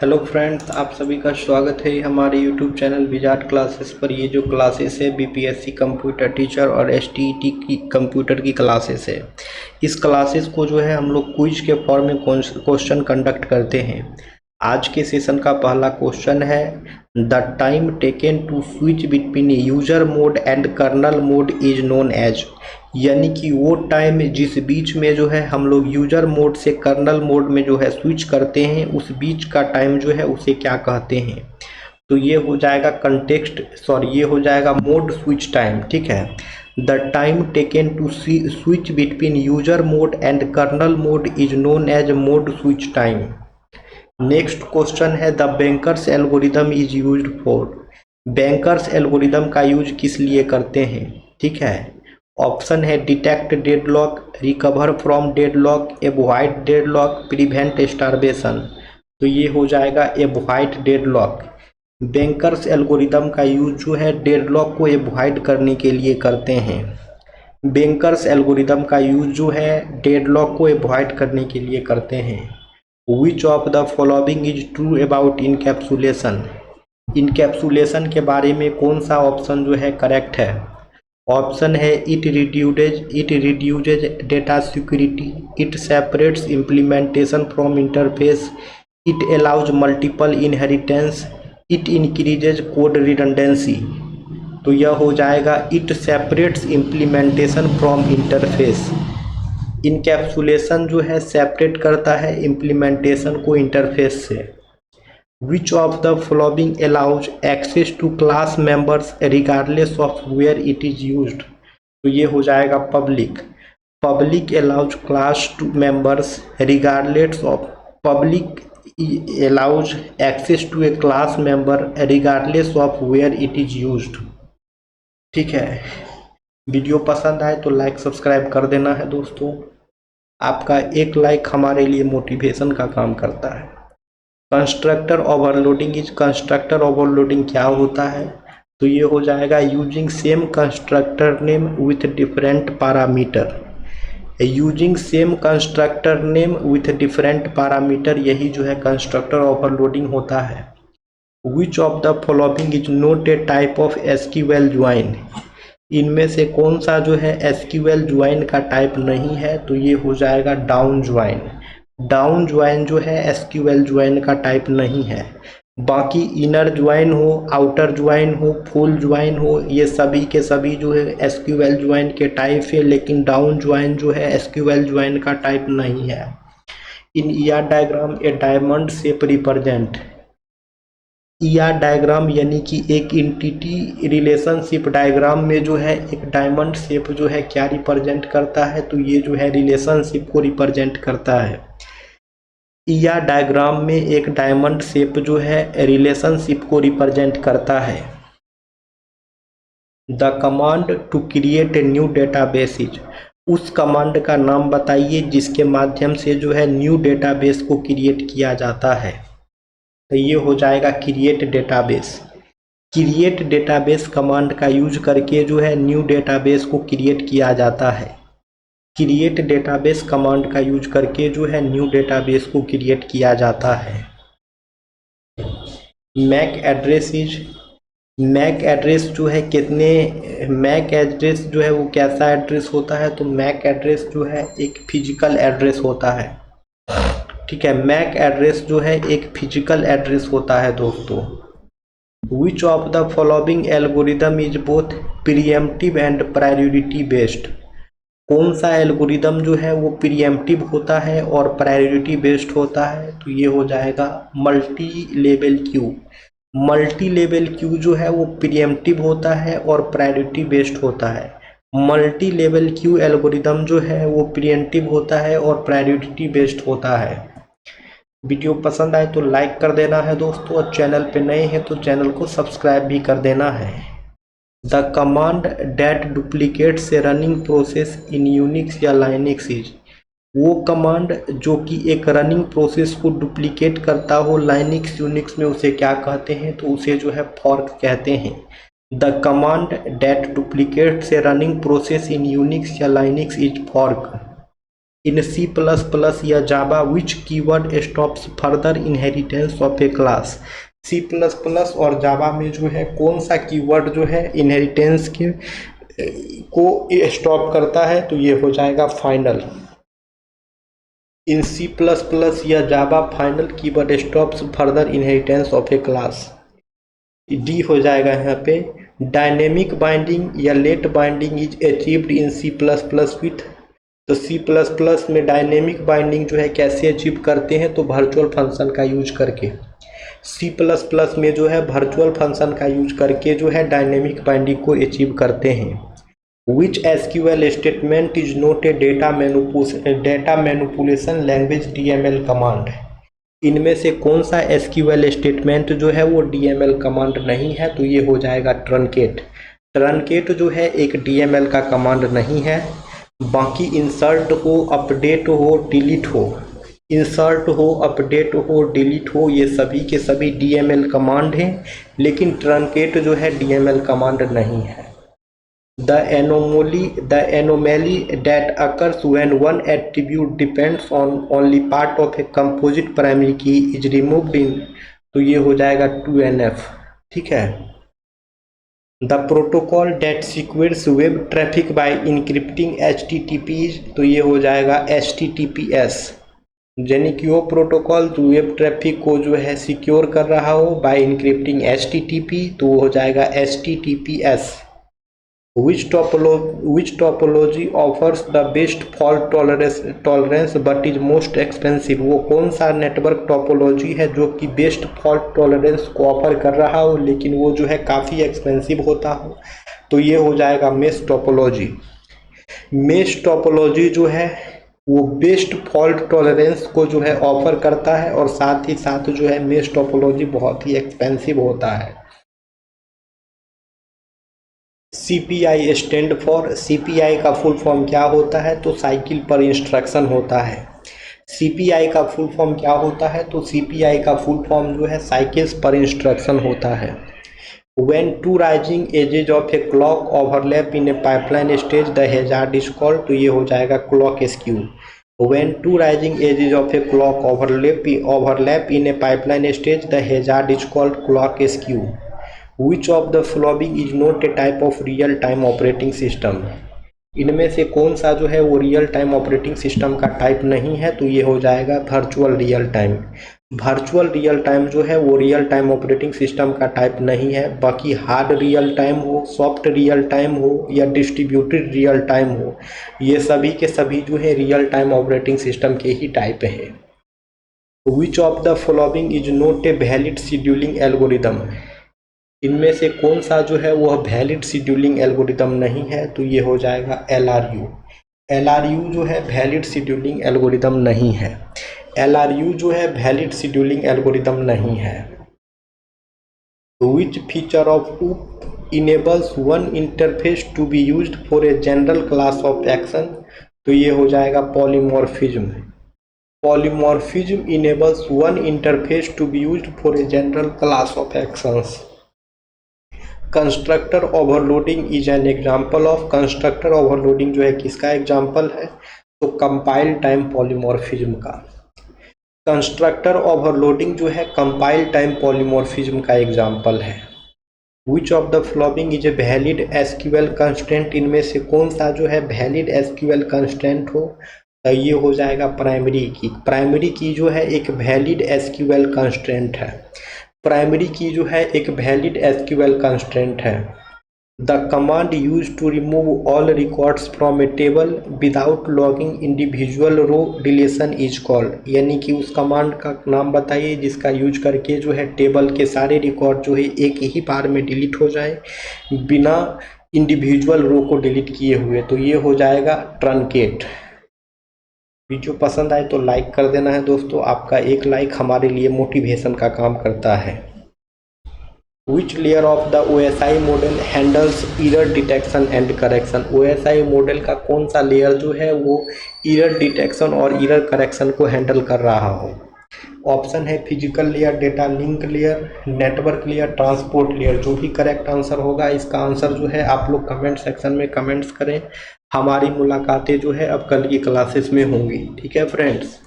Hello friends, आप सभी का स्वागत है हमारे यूट्यूब चैनल विजार्ड क्लासेस पर। ये जो क्लासेस है बीपीएससी कंप्यूटर टीचर और एसटीईटी की कंप्यूटर की क्लासेस है। इस क्लासेस को जो है हम लोग क्विज के फॉर्म में क्वेश्चन कंडक्ट करते हैं। आज के सेशन का पहला क्वेश्चन है, the time taken to switch between user mode and kernel mode is known as. यानी कि वो टाइम जिस बीच में जो है हम लोग यूजर मोड से कर्नल मोड में जो है स्विच करते हैं, उस बीच का टाइम जो है उसे क्या कहते हैं। तो ये हो जाएगा ये हो जाएगा मोड स्विच टाइम। ठीक है, the time taken to switch between user mode and kernel mode is known as mode switch time. Next question है, the banker's algorithm is used for. Banker's algorithm का यूज किस लिए करते हैं। ठीक है, ऑप्शन है detect deadlock, recover from deadlock, avoid deadlock, prevent starvation. तो ये हो जाएगा एवॉइड डेडलॉक। बैंकर्स एल्गोरिदम का यूज जो है डेडलॉक को एवॉइड करने के लिए करते हैं। बैंकर्स एल्गोरिदम का यूज जो है डेडलॉक को एवॉइड करने के लिए करते हैं। विच of the following is true about encapsulation. Encapsulation के बारे में कौन सा ऑप्शन जो है करेक्ट है। ऑप्शन है it reduces data security, it separates implementation from interface, it allows multiple inheritance, it increases code redundancy. तो यह हो जाएगा it separates implementation from interface. Encapsulation जो है सेपरेट करता है इम्प्लीमेंटेशन को इंटरफेस से। Which of the following allows access to class members regardless of where it is used. तो ये हो जाएगा public allows class to members regardless of public allows access to a class member regardless of where it is used। ठीक है, video पसंद आए तो like subscribe कर देना है दोस्तों। आपका एक लाइक हमारे लिए मोटिवेशन का काम करता है। कंस्ट्रक्टर ओवरलोडिंग क्या होता है। तो ये हो जाएगा using same constructor name with different parameter. Using same constructor name with different parameter, यही जो है कंस्ट्रक्टर ओवरलोडिंग होता है। विच of the following is not a type of SQL join. इनमें से कौन सा जो है एसक्यूएल ज्वाइन का टाइप नहीं है। तो ये हो जाएगा डाउन ज्वाइन। डाउन ज्वाइन जो है एसक्यूएल ज्वाइन का टाइप नहीं है। बाकी इनर ज्वाइन हो, आउटर ज्वाइन हो, फुल ज्वाइन हो, ये सभी के सभी जो है एसक्यूएल ज्वाइन के टाइप है, लेकिन डाउन ज्वाइन जो है एसक्यूएल ज्वाइन का टाइप नहीं है। In ER diagram a diamond shape represent. ER diagram यानी कि एक एंटिटी रिलेशनशिप डायग्राम में जो है एक डायमंड शेप जो है क्या रिप्रेजेंट करता है। तो ये जो है रिलेशनशिप को रिप्रेजेंट करता है। ईआर डायग्राम में एक डायमंड शेप जो है रिलेशनशिप को रिप्रेजेंट करता है। The command to create a new database is. उस कमांड का नाम बताइए जिसके माध्यम से जो है न्यू डेटाबेस को क्रिएट किया जाता है। तो ये हो जाएगा create database. Create database command का यूज करके जो है न्यू डेटाबेस को क्रिएट किया जाता है। क्रिएट डेटाबेस कमांड का यूज करके जो है न्यू डेटाबेस को क्रिएट किया जाता है। मैक एड्रेस जो है मैक एड्रेस जो है वो कैसा एड्रेस होता है। तो मैक एड्रेस जो है एक फिजिकल एड्रेस होता है। ठीक है, मैक एड्रेस जो है एक फिजिकल एड्रेस होता है दोस्तों। विच of the following algorithm is both pre-emptive and priority based. कौन सा एल्गोरिदम जो है वो प्रीएम्प्टिव होता है और प्रायोरिटी बेस्ड होता है। तो ये हो जाएगा multi level Q. Multi level Q जो है वो प्रीएम्प्टिव होता है और प्रायोरिटी बेस्ड होता है। मल्टी लेवल क्यू एल्गोरिदम जो है वो प्रीएम्प्टिव होता है और प्रायोरिटी बेस्ड होता है। वीडियो पसंद आए तो लाइक कर देना है दोस्तों, और चैनल पे नए हैं तो चैनल को सब्सक्राइब भी कर देना है। The command that duplicates a running process in Unix या लाइनक्स इज। वो कमांड जो कि एक रनिंग प्रोसेस को डुप्लीकेट करता हो लाइनक्स यूनिक्स में, उसे क्या कहते हैं। तो उसे जो है फॉर्क कहते हैं। The command that duplicates a running process in Unix या Linux is fork. In C plus plus या Java which keyword stops further inheritance of a class. C plus plus और जावा में जो है कौन सा कीवर्ड जो है इनहेरिटेंस के को स्टॉप करता है, तो ये हो जाएगा final. In C plus plus या Java final keyword stops further inheritance of a class. D हो जाएगा यहाँ पे। डायनेमिक बाइंडिंग या late binding is achieved in C plus plus with. तो सी प्लस प्लस में डायनेमिक बाइंडिंग जो है कैसे अचीव करते हैं, तो वर्चुअल फंक्शन का यूज करके। सी प्लस प्लस में जो है वर्चुअल फंक्शन का यूज करके जो है डायनेमिक बाइंडिंग को अचीव करते हैं। Which SQL statement is not a data manipulation language DML command। इनमें से कौन सा SQL स्टेटमेंट जो है वो DML कमांड नहीं है, तो ये हो जाएगा ट्रंकेट। ट्रंकेट जो है एक DML का कमांड नहीं है। बाकी इंसर्ट हो, अपडेट हो, डिलीट हो, इंसर्ट हो, अपडेट हो, डिलीट हो, ये सभी के सभी DML कमांड हैं, लेकिन ट्रंकेट जो है DML कमांड नहीं है। The anomaly that occurs when one attribute depends on only part of a composite primary key is removed in, तो ये हो जाएगा 2NF। ठीक है। The protocol that secures web traffic by encrypting HTTPs, तो ये हो जाएगा HTTPS। यानी कि वो प्रोटोकॉल जो वेब ट्रैफिक को जो है सिक्योर कर रहा हो बाय इंक्रिप्टिंग HTTP, तो वो हो जाएगा HTTPS। Which topology offers the best fault tolerance but is most expensive। वो कौन सा नेटवर्क टोपोलॉजी है जो कि बेस्ट फॉल्ट टॉलरेंस को ऑफर कर रहा हो लेकिन वो जो है काफ़ी एक्सपेंसिव होता हो, तो ये हो जाएगा मेश टोपोलॉजी। मेश टोपोलॉजी जो है वो बेस्ट फॉल्ट टॉलरेंस को जो है ऑफर करता है और साथ ही साथ जो है मेश टोपोलॉजी बहुत ही एक्सपेंसिव होता है। CPI स्टैंड फॉर, CPI का फुल फॉर्म क्या होता है, तो साइकिल पर इंस्ट्रक्शन होता है। CPI का फुल फॉर्म क्या होता है, तो CPI का फुल फॉर्म जो है साइकिल्स पर इंस्ट्रक्शन होता है। When two rising edges of a clock overlap in a pipeline stage the hazard is called, तो ये हो जाएगा clock skew। When two rising edges of a clock overlap in a pipeline stage the hazard is called clock skew। Which of the following is not a type of real time operating system। इनमें से कौन सा जो है वो real time operating system का type नहीं है, तो ये हो जाएगा virtual real time. Virtual real time जो है वो रियल टाइम ऑपरेटिंग सिस्टम का टाइप नहीं है। बाकी हार्ड रियल टाइम हो, सॉफ्ट रियल टाइम हो या डिस्ट्रीब्यूटेड रियल टाइम हो, ये सभी के सभी जो है रियल टाइम ऑपरेटिंग सिस्टम के ही टाइप है। विच of the following is not a valid scheduling algorithm. इनमें से कौन सा जो है वह वैलिड शेड्यूलिंग एल्गोरिदम नहीं है, तो ये हो जाएगा LRU। LRU जो है वैलिड शेड्यूलिंग एल्गोरिदम नहीं है। LRU जो है वैलिड शेड्यूलिंग एल्गोरिदम नहीं है। Which feature of OOP enables one interface to be used for a general class of action, तो ये हो जाएगा polymorphism. Polymorphism enables one interface to be used for a general class of actions। Constructor overloading is an example of. Constructor overloading जो है किसका example है, तो compile time polymorphism का। कंस्ट्रक्टर ओवरलोडिंग जो है कंपाइल टाइम पॉलीमॉर्फिज्म का example है। विच of the following is a valid SQL constraint. इनमें से कौन सा जो है वैलिड SQL कंस्ट्रेंट हो, तो ये हो जाएगा प्राइमरी की। प्राइमरी की जो है एक वैलिड SQL कंस्ट्रेंट है। प्राइमरी की जो है एक वैलिड SQL कंस्ट्रेंट है। The command use to remove all records from a table without logging individual row deletion is called. यानी कि उस कमांड का नाम बताइए जिसका यूज करके जो है टेबल के सारे रिकॉर्ड जो है एक ही बार में डिलीट हो जाए बिना इंडिविजुअल रो को डिलीट किए हुए, तो ये हो जाएगा ट्रंकेट। वीडियो पसंद आए तो लाइक कर देना है दोस्तों, आपका एक लाइक हमारे लिए मोटिवेशन का काम करता है। Which layer of the OSI model handles error detection and correction. OSI model का कौन सा लेयर जो है वो एरर डिटेक्शन और एरर करेक्शन को हैंडल कर रहा हो। ऑप्शन है physical layer, data link layer, network layer, transport layer. जो भी करेक्ट आंसर होगा इसका आंसर जो है आप लोग कमेंट सेक्शन में कमेंट्स करें। हमारी मुलाकातें जो है अब कल की क्लासेस में होंगी। ठीक है फ्रेंड्स।